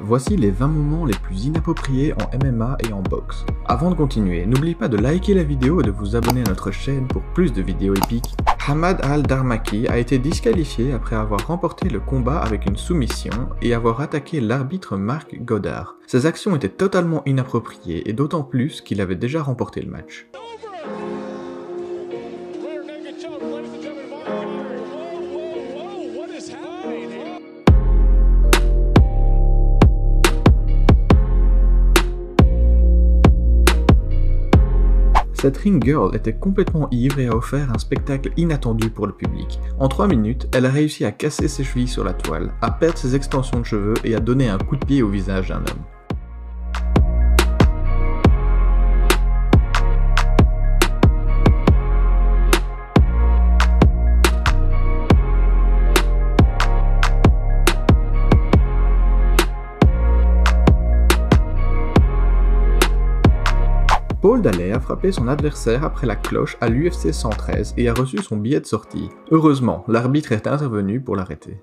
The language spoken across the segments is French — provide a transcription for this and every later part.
Voici les 20 moments les plus inappropriés en MMA et en boxe. Avant de continuer, n'oubliez pas de liker la vidéo et de vous abonner à notre chaîne pour plus de vidéos épiques. Hamad Al-Darmaki a été disqualifié après avoir remporté le combat avec une soumission et avoir attaqué l'arbitre Marc Goddard. Ses actions étaient totalement inappropriées et d'autant plus qu'il avait déjà remporté le match. Cette ring girl était complètement ivre et a offert un spectacle inattendu pour le public. En 3 minutes, elle a réussi à casser ses chevilles sur la toile, à perdre ses extensions de cheveux et à donner un coup de pied au visage d'un homme. Paul Daley a frappé son adversaire après la cloche à l'UFC 113 et a reçu son billet de sortie. Heureusement, l'arbitre est intervenu pour l'arrêter.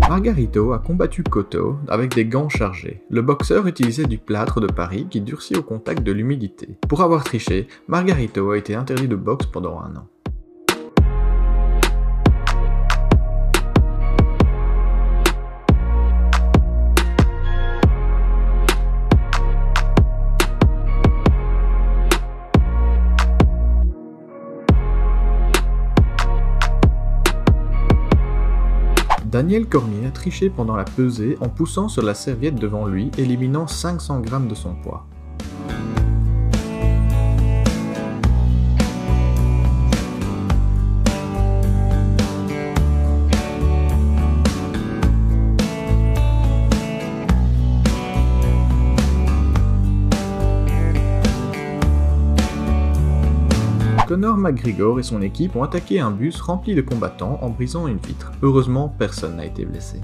Margarito a combattu Cotto avec des gants chargés. Le boxeur utilisait du plâtre de Paris qui durcit au contact de l'humidité. Pour avoir triché, Margarito a été interdit de boxe pendant 1 an. Daniel Cormier a triché pendant la pesée en poussant sur la serviette devant lui, éliminant 500 grammes de son poids. Conor McGregor et son équipe ont attaqué un bus rempli de combattants en brisant une vitre. Heureusement, personne n'a été blessé.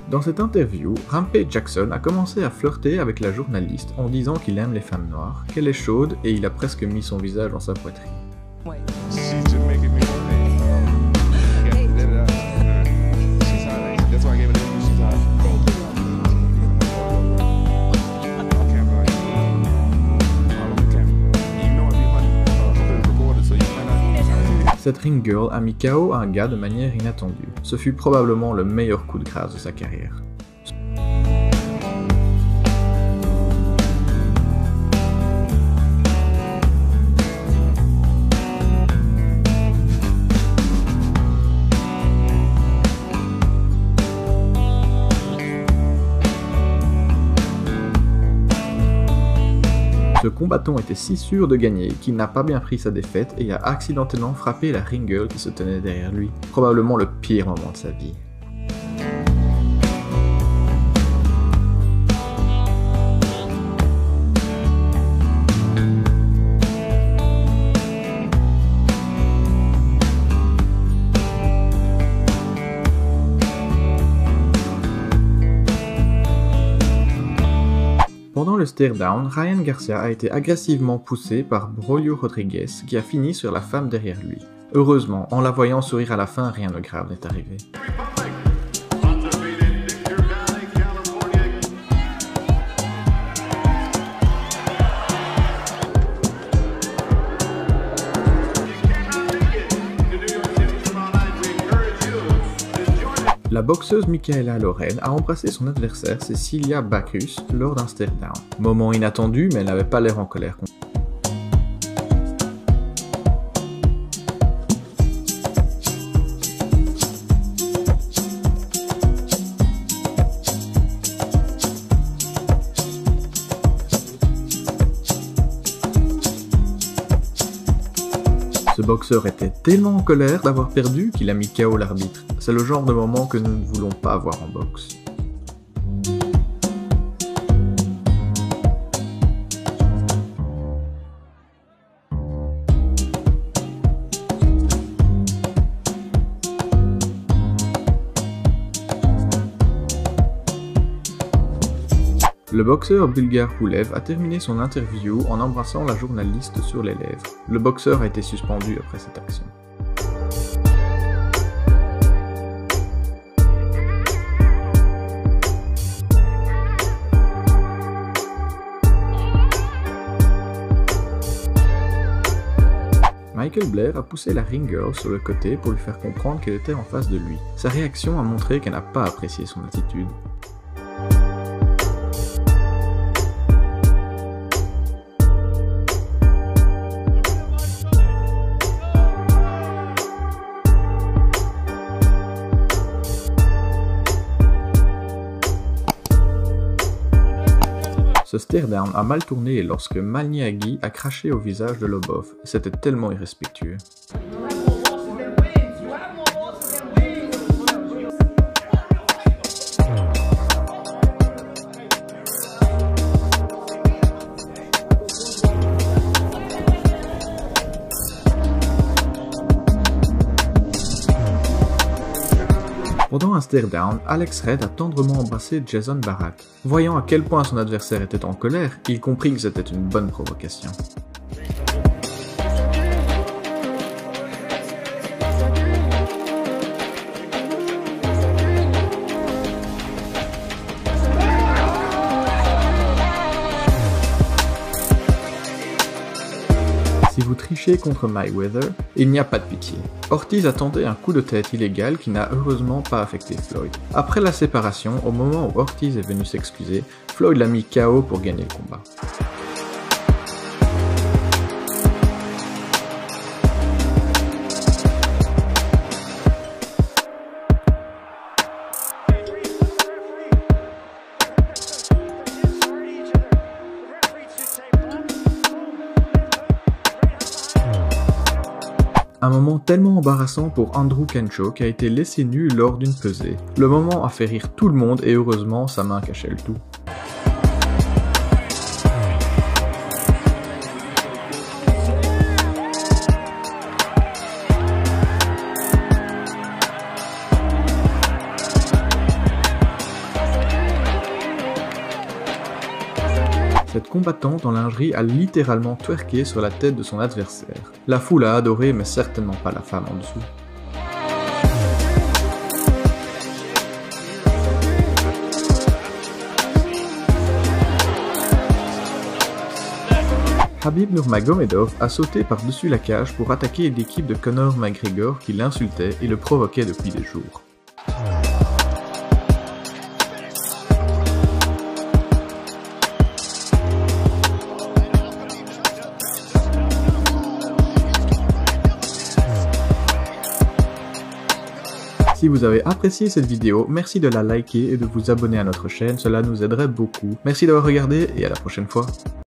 Dans cette interview, Rampage Jackson a commencé à flirter avec la journaliste en disant qu'il aime les femmes noires, qu'elle est chaude et il a presque mis son visage dans sa poitrine. Cette ring girl a mis KO un gars de manière inattendue. Ce fut probablement le meilleur coup de grâce de sa carrière. Ce combattant était si sûr de gagner qu'il n'a pas bien pris sa défaite et a accidentellement frappé la ring girl qui se tenait derrière lui. Probablement le pire moment de sa vie. Pendant le stare-down, Ryan Garcia a été agressivement poussé par Braulio Rodriguez qui a fini sur la femme derrière lui. Heureusement, en la voyant sourire à la fin, rien de grave n'est arrivé. La boxeuse Michaela Loren a embrassé son adversaire Cecilia Bacchus lors d'un stare-down. Moment inattendu, mais elle n'avait pas l'air en colère. Ce Le boxeur était tellement en colère d'avoir perdu qu'il a mis KO l'arbitre. C'est le genre de moment que nous ne voulons pas avoir en boxe. Le boxeur bulgare Pulev a terminé son interview en embrassant la journaliste sur les lèvres. Le boxeur a été suspendu après cette action. Michael Blair a poussé la ring girl sur le côté pour lui faire comprendre qu'elle était en face de lui. Sa réaction a montré qu'elle n'a pas apprécié son attitude. Ce stare-down a mal tourné lorsque Malniaghi a craché au visage de Lobov. C'était tellement irrespectueux. Pendant un stare-down, Alex Red a tendrement embrassé Jason Barak. Voyant à quel point son adversaire était en colère, il comprit que c'était une bonne provocation. Si vous trichez contre Mayweather, il n'y a pas de pitié. Ortiz a tenté un coup de tête illégal qui n'a heureusement pas affecté Floyd. Après la séparation, au moment où Ortiz est venu s'excuser, Floyd l'a mis KO pour gagner le combat. Un moment tellement embarrassant pour Andrew Kencho qui a été laissé nu lors d'une pesée. Le moment a fait rire tout le monde et heureusement sa main cachait le tout. Cette combattante en lingerie a littéralement twerké sur la tête de son adversaire. La foule a adoré, mais certainement pas la femme en dessous. Khabib Nurmagomedov a sauté par-dessus la cage pour attaquer l'équipe de Conor McGregor qui l'insultait et le provoquait depuis des jours. Si vous avez apprécié cette vidéo, merci de la liker et de vous abonner à notre chaîne, cela nous aiderait beaucoup. Merci d'avoir regardé et à la prochaine fois.